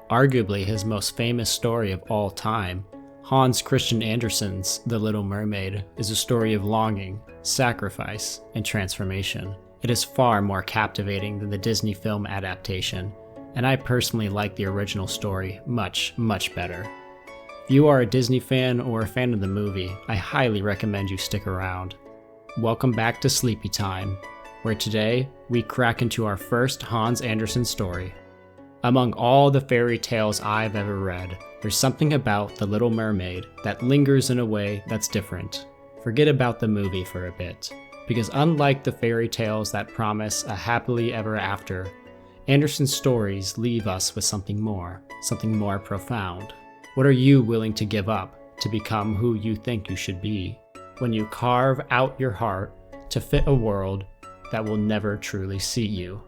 Arguably his most famous story of all time, Hans Christian Andersen's The Little Mermaid is a story of longing, sacrifice, and transformation. It is far more captivating than the Disney film adaptation, and I personally like the original story much, much better. If you are a Disney fan or a fan of the movie, I highly recommend you stick around. Welcome back to Sleepy Time, where today we crack into our first Hans Andersen story. Among all the fairy tales I've ever read, there's something about The Little Mermaid that lingers in a way that's different. Forget about the movie for a bit, because unlike the fairy tales that promise a happily ever after, Andersen's stories leave us with something more profound. What are you willing to give up to become who you think you should be when you carve out your heart to fit a world that will never truly see you?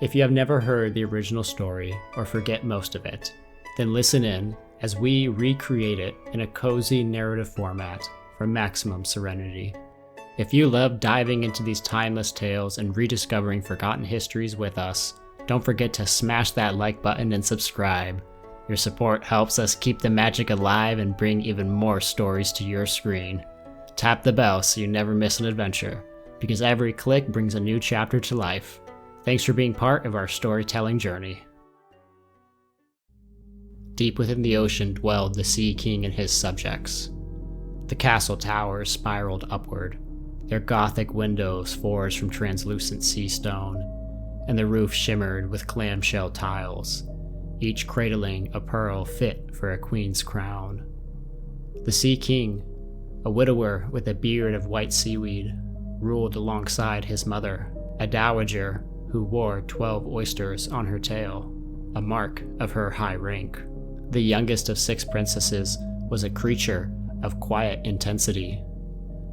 If you have never heard the original story or forget most of it, then listen in as we recreate it in a cozy narrative format for maximum serenity. If you love diving into these timeless tales and rediscovering forgotten histories with us, don't forget to smash that like button and subscribe. Your support helps us keep the magic alive and bring even more stories to your screen. Tap the bell so you never miss an adventure, because every click brings a new chapter to life. Thanks for being part of our storytelling journey. Deep within the ocean dwelled the Sea King and his subjects. The castle towers spiraled upward, their Gothic windows forged from translucent sea stone, and the roof shimmered with clamshell tiles, each cradling a pearl fit for a queen's crown. The Sea King, a widower with a beard of white seaweed, ruled alongside his mother, a dowager who wore 12 oysters on her tail, a mark of her high rank. The youngest of 6 princesses was a creature of quiet intensity,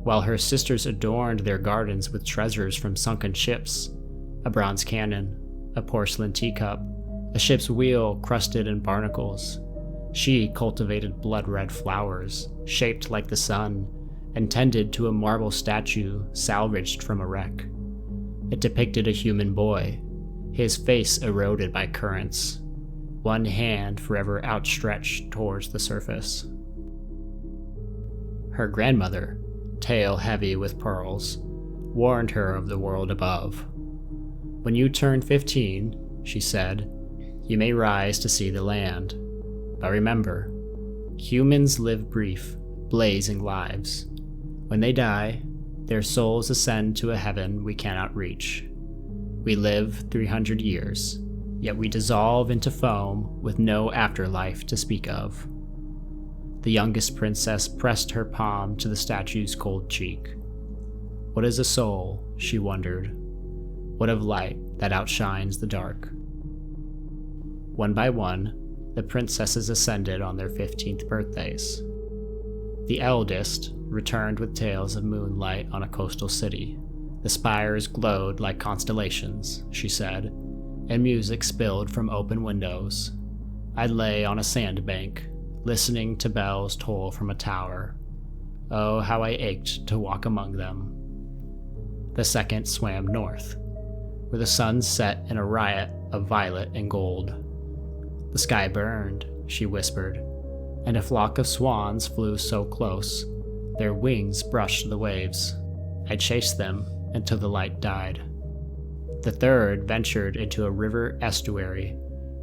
while her sisters adorned their gardens with treasures from sunken ships, a bronze cannon, a porcelain teacup, a ship's wheel crusted in barnacles. She cultivated blood-red flowers, shaped like the sun, and tended to a marble statue salvaged from a wreck. It depicted a human boy, his face eroded by currents, one hand forever outstretched towards the surface. Her grandmother, tail heavy with pearls, warned her of the world above. "When you turn 15, she said, you may rise to see the land. But remember, humans live brief, blazing lives. When they die, their souls ascend to a heaven we cannot reach. We live 300 years, yet we dissolve into foam with no afterlife to speak of." The youngest princess pressed her palm to the statue's cold cheek. What is a soul, she wondered. What of light that outshines the dark? One by one, the princesses ascended on their 15th birthdays. The eldest returned with tales of moonlight on a coastal city. The spires glowed like constellations, she said, and music spilled from open windows. I lay on a sandbank, listening to bells toll from a tower. Oh, how I ached to walk among them. The second swam north, where the sun set in a riot of violet and gold. The sky burned, she whispered, and a flock of swans flew so close, their wings brushed the waves. I chased them until the light died. The third ventured into a river estuary,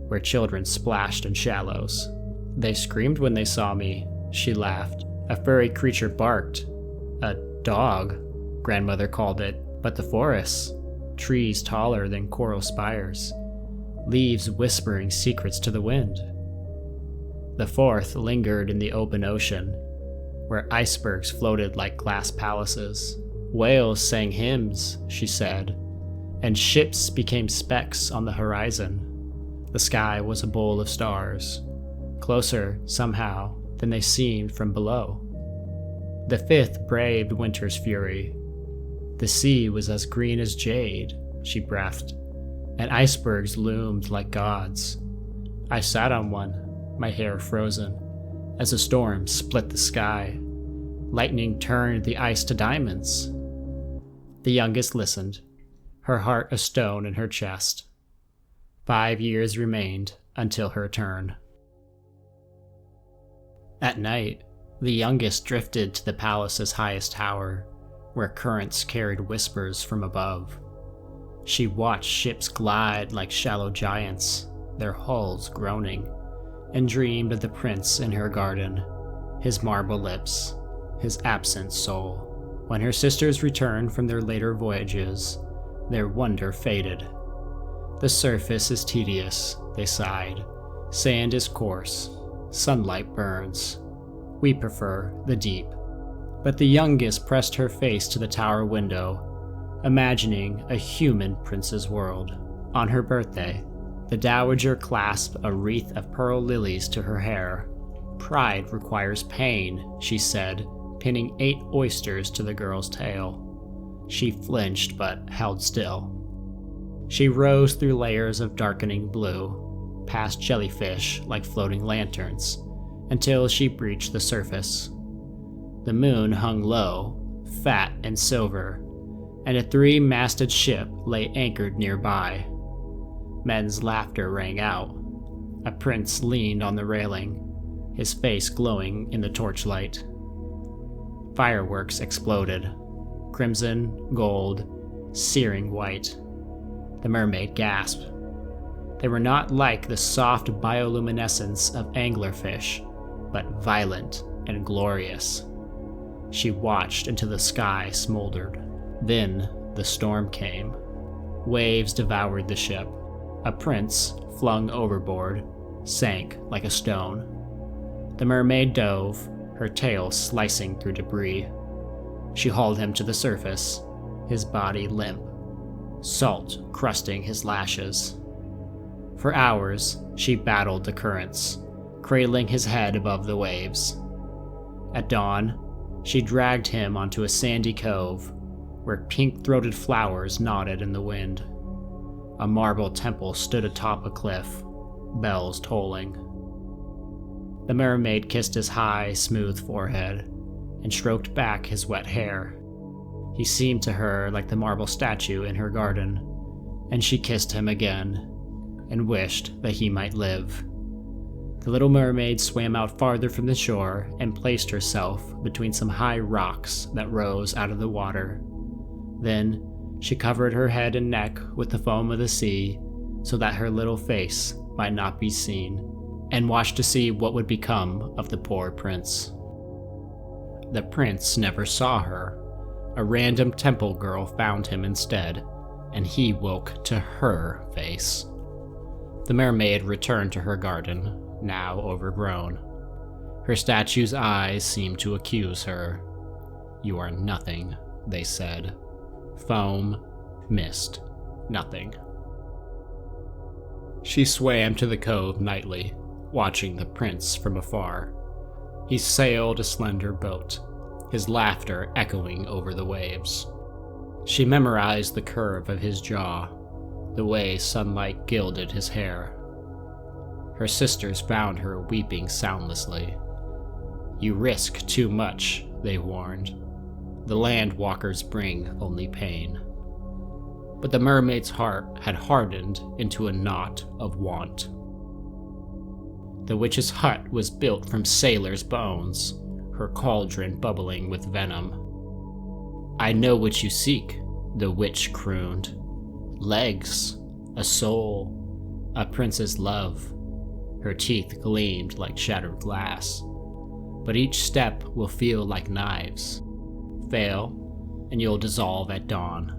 where children splashed in shallows. They screamed when they saw me, she laughed. A furry creature barked. A dog, grandmother called it, but the forests, trees taller than coral spires, leaves whispering secrets to the wind. The fourth lingered in the open ocean, where icebergs floated like glass palaces. Whales sang hymns, she said, and ships became specks on the horizon. The sky was a bowl of stars, closer, somehow, than they seemed from below. The fifth braved winter's fury. The sea was as green as jade, she breathed, and icebergs loomed like gods. I sat on one, my hair frozen, as a storm split the sky. Lightning turned the ice to diamonds. The youngest listened, her heart a stone in her chest. 5 years remained until her turn. At night, the youngest drifted to the palace's highest tower, where currents carried whispers from above. She watched ships glide like shallow giants, their hulls groaning, and dreamed of the prince in her garden, his marble lips, his absent soul. When her sisters returned from their later voyages, their wonder faded. The surface is tedious, they sighed. Sand is coarse. Sunlight burns. We prefer the deep. But the youngest pressed her face to the tower window, imagining a human prince's world. On her birthday, the dowager clasped a wreath of pearl lilies to her hair. Pride requires pain, she said, pinning 8 oysters to the girl's tail. She flinched but held still. She rose through layers of darkening blue, past jellyfish like floating lanterns, until she breached the surface. The moon hung low, fat and silver, and a 3-masted ship lay anchored nearby. Men's laughter rang out. A prince leaned on the railing, his face glowing in the torchlight. Fireworks exploded, crimson, gold, searing white. The mermaid gasped. They were not like the soft bioluminescence of anglerfish, but violent and glorious. She watched until the sky smoldered. Then the storm came. Waves devoured the ship. A prince, flung overboard, sank like a stone. The mermaid dove, her tail slicing through debris. She hauled him to the surface, his body limp, salt crusting his lashes. For hours, she battled the currents, cradling his head above the waves. At dawn, she dragged him onto a sandy cove, where pink-throated flowers nodded in the wind. A marble temple stood atop a cliff, bells tolling. The mermaid kissed his high, smooth forehead and stroked back his wet hair. He seemed to her like the marble statue in her garden, and she kissed him again and wished that he might live. The little mermaid swam out farther from the shore and placed herself between some high rocks that rose out of the water. Then she covered her head and neck with the foam of the sea so that her little face might not be seen, and watched to see what would become of the poor prince. The prince never saw her. A random temple girl found him instead, and he woke to her face. The mermaid returned to her garden, now overgrown. Her statue's eyes seemed to accuse her. "You are nothing," they said. Foam, mist, nothing. She swam to the cove nightly, watching the prince from afar. He sailed a slender boat, his laughter echoing over the waves. She memorized the curve of his jaw, the way sunlight gilded his hair. Her sisters found her weeping soundlessly. "You risk too much," they warned. "The land walkers bring only pain." But the mermaid's heart had hardened into a knot of want. The witch's hut was built from sailors' bones, her cauldron bubbling with venom. "I know what you seek," the witch crooned. "Legs, a soul, a prince's love." Her teeth gleamed like shattered glass. "But each step will feel like knives. Fail, and you'll dissolve at dawn."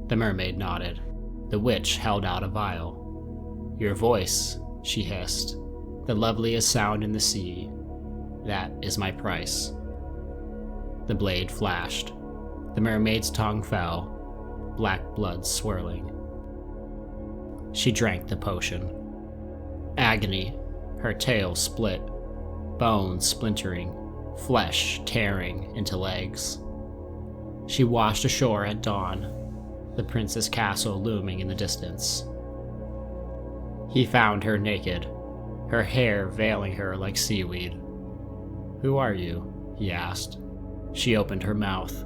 The mermaid nodded. The witch held out a vial. "Your voice," she hissed, "the loveliest sound in the sea. That is my price." The blade flashed. The mermaid's tongue fell, black blood swirling. She drank the potion. Agony, her tail split, bones splintering, flesh tearing into legs. She washed ashore at dawn, the prince's castle looming in the distance. He found her naked, her hair veiling her like seaweed. "Who are you?" he asked. She opened her mouth.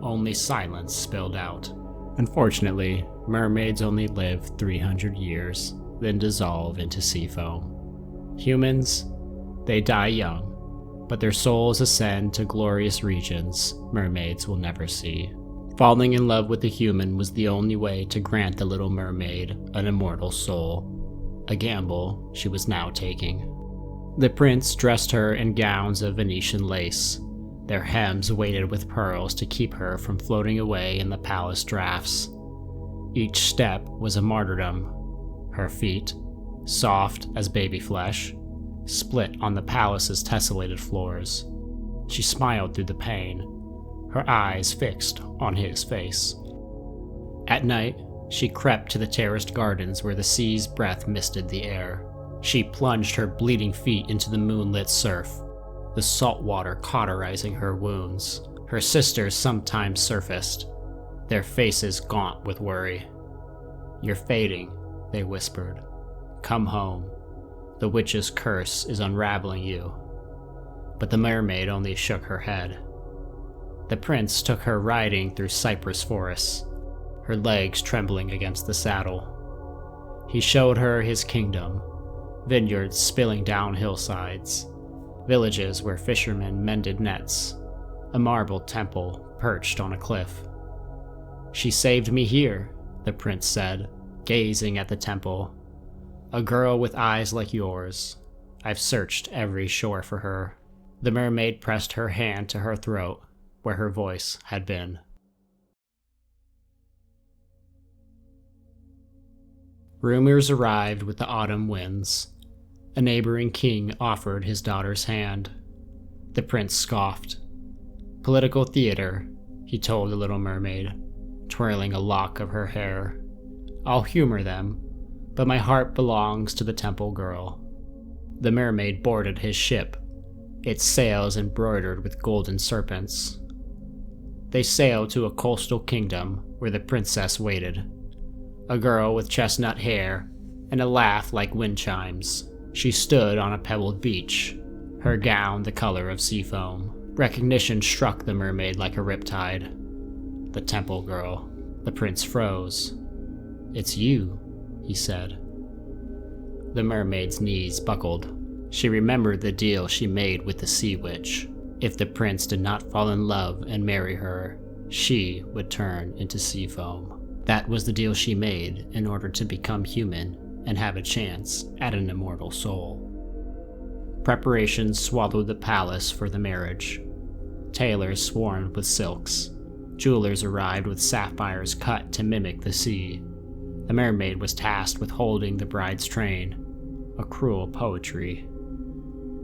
Only silence spilled out. Unfortunately, mermaids only live 300 years. then dissolve into sea foam. Humans, they die young, but their souls ascend to glorious regions mermaids will never see. Falling in love with a human was the only way to grant the little mermaid an immortal soul, a gamble she was now taking. The prince dressed her in gowns of Venetian lace, their hems weighted with pearls to keep her from floating away in the palace drafts. Each step was a martyrdom. Her feet, soft as baby flesh, split on the palace's tessellated floors. She smiled through the pain, her eyes fixed on his face. At night, she crept to the terraced gardens where the sea's breath misted the air. She plunged her bleeding feet into the moonlit surf, the salt water cauterizing her wounds. Her sisters sometimes surfaced, their faces gaunt with worry. "You're fading," they whispered. "Come home. The witch's curse is unraveling you." But the mermaid only shook her head. The prince took her riding through cypress forests, her legs trembling against the saddle. He showed her his kingdom, vineyards spilling down hillsides, villages where fishermen mended nets, a marble temple perched on a cliff. "She saved me here," the prince said, gazing at the temple. "A girl with eyes like yours. I've searched every shore for her." The mermaid pressed her hand to her throat, where her voice had been. Rumors arrived with the autumn winds. A neighboring king offered his daughter's hand. The prince scoffed. "Political theater," he told the little mermaid, twirling a lock of her hair. "I'll humor them, but my heart belongs to the temple girl." The mermaid boarded his ship, its sails embroidered with golden serpents. They sailed to a coastal kingdom where the princess waited. A girl with chestnut hair and a laugh like wind chimes. She stood on a pebbled beach, her gown the color of sea foam. Recognition struck the mermaid like a riptide. The temple girl. The prince froze. "It's you," he said. The mermaid's knees buckled. She remembered the deal she made with the sea witch. If the prince did not fall in love and marry her, she would turn into sea foam. That was the deal she made in order to become human and have a chance at an immortal soul. Preparations swallowed the palace for the marriage. Tailors swarmed with silks. Jewelers arrived with sapphires cut to mimic the sea. The mermaid was tasked with holding the bride's train, a cruel poetry.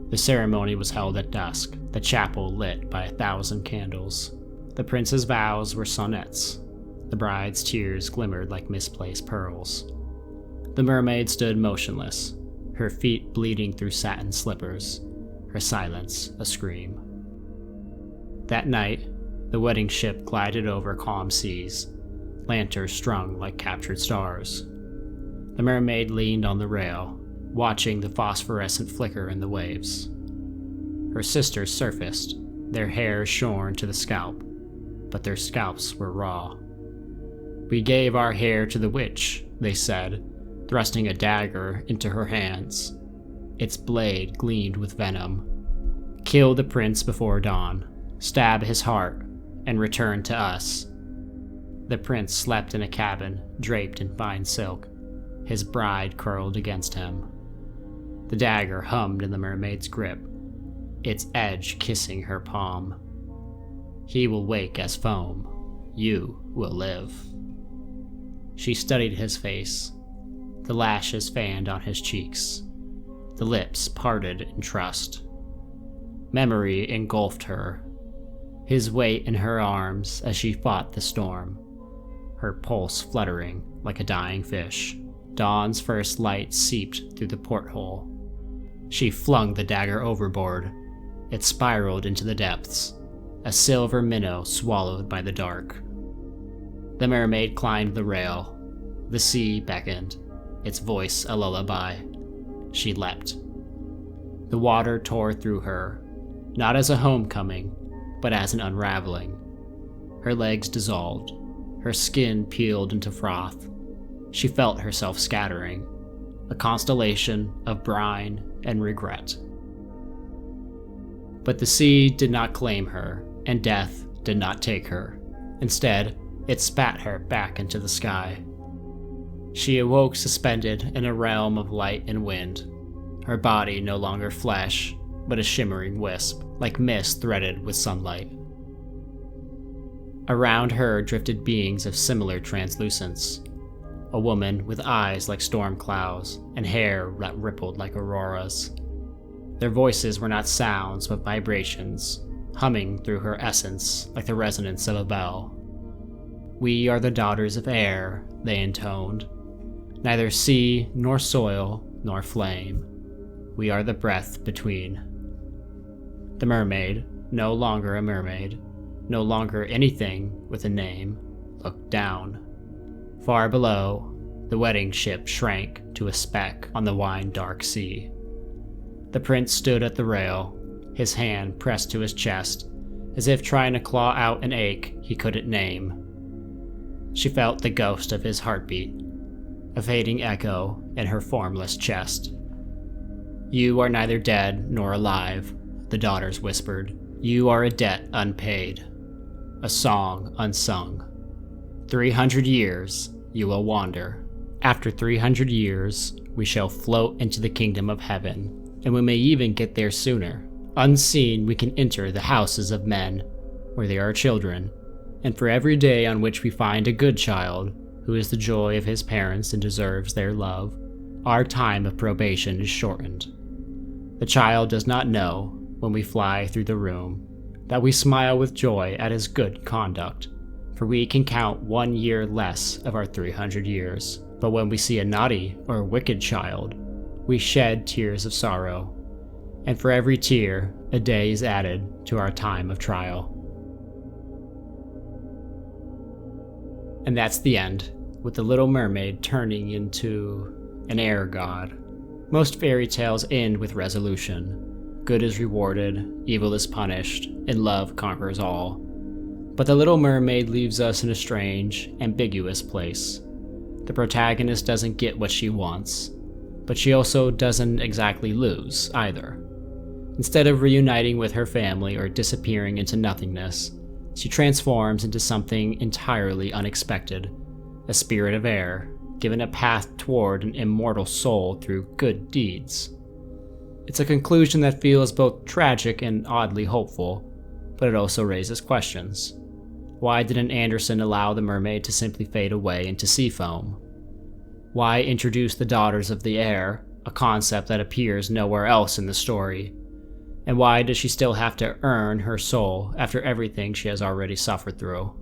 The ceremony was held at dusk, the chapel lit by 1,000 candles. The prince's vows were sonnets. The bride's tears glimmered like misplaced pearls. The mermaid stood motionless, her feet bleeding through satin slippers, her silence a scream. That night, the wedding ship glided over calm seas, lanterns strung like captured stars. The mermaid leaned on the rail, watching the phosphorescent flicker in the waves. Her sisters surfaced, their hair shorn to the scalp, but their scalps were raw. "We gave our hair to the witch," they said, thrusting a dagger into her hands. Its blade gleamed with venom. "Kill the prince before dawn, stab his heart, and return to us." The prince slept in a cabin draped in fine silk, his bride curled against him. The dagger hummed in the mermaid's grip, its edge kissing her palm. "He will wake as foam. You will live." She studied his face. The lashes fanned on his cheeks. The lips parted in trust. Memory engulfed her, his weight in her arms as she fought the storm, her pulse fluttering like a dying fish. Dawn's first light seeped through the porthole. She flung the dagger overboard. It spiraled into the depths, a silver minnow swallowed by the dark. The mermaid climbed the rail. The sea beckoned, its voice a lullaby. She leapt. The water tore through her, not as a homecoming, but as an unraveling. Her legs dissolved, her skin peeled into froth. She felt herself scattering. a constellation of brine and regret. But the sea did not claim her, and death did not take her. Instead, it spat her back into the sky. She awoke suspended in a realm of light and wind, her body no longer flesh, but a shimmering wisp, like mist threaded with sunlight. Around her drifted beings of similar translucence, a woman with eyes like storm clouds and hair that rippled like auroras. Their voices were not sounds but vibrations, humming through her essence like the resonance of a bell. "We are the daughters of air," they intoned. "Neither sea nor soil nor flame. We are the breath between." The mermaid, no longer a mermaid, no longer anything with a name, looked down. Far below, the wedding ship shrank to a speck on the wine-dark sea. The prince stood at the rail, his hand pressed to his chest, as if trying to claw out an ache he couldn't name. She felt the ghost of his heartbeat, a fading echo in her formless chest. "You are neither dead nor alive," the daughters whispered. "You are a debt unpaid, a song unsung. 300 years you will wander. After 300 years, we shall float into the kingdom of heaven, and we may even get there sooner. Unseen, we can enter the houses of men, where there are children, and for every day on which we find a good child, who is the joy of his parents and deserves their love, our time of probation is shortened. The child does not know, when we fly through the room, that we smile with joy at his good conduct, for we can count 1 year less of our 300 years. But when we see a naughty or wicked child, we shed tears of sorrow, and for every tear, a day is added to our time of trial." And that's the end, with the Little Mermaid turning into an air god. Most fairy tales end with resolution. Good is rewarded, evil is punished, and love conquers all. But the Little Mermaid leaves us in a strange, ambiguous place. The protagonist doesn't get what she wants, but she also doesn't exactly lose either. Instead of reuniting with her family or disappearing into nothingness, she transforms into something entirely unexpected, a spirit of air, given a path toward an immortal soul through good deeds. It's a conclusion that feels both tragic and oddly hopeful, but it also raises questions. Why didn't Andersen allow the mermaid to simply fade away into sea foam? Why introduce the daughters of the air, a concept that appears nowhere else in the story? And why does she still have to earn her soul after everything she has already suffered through?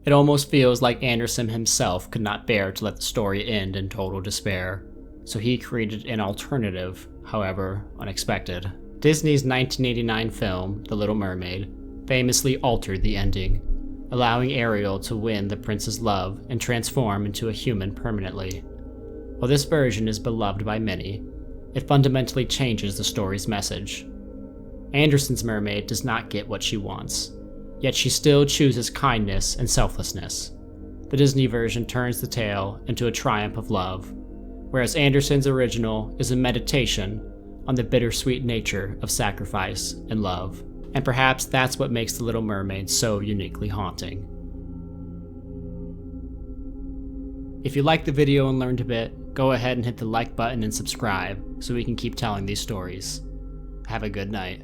It almost feels like Andersen himself could not bear to let the story end in total despair, so he created an alternative, however unexpected. Disney's 1989 film, The Little Mermaid, famously altered the ending, allowing Ariel to win the prince's love and transform into a human permanently. While this version is beloved by many, it fundamentally changes the story's message. Andersen's mermaid does not get what she wants, yet she still chooses kindness and selflessness. The Disney version turns the tale into a triumph of love, whereas Andersen's original is a meditation on the bittersweet nature of sacrifice and love. And perhaps that's what makes The Little Mermaid so uniquely haunting. If you liked the video and learned a bit, go ahead and hit the like button and subscribe so we can keep telling these stories. Have a good night.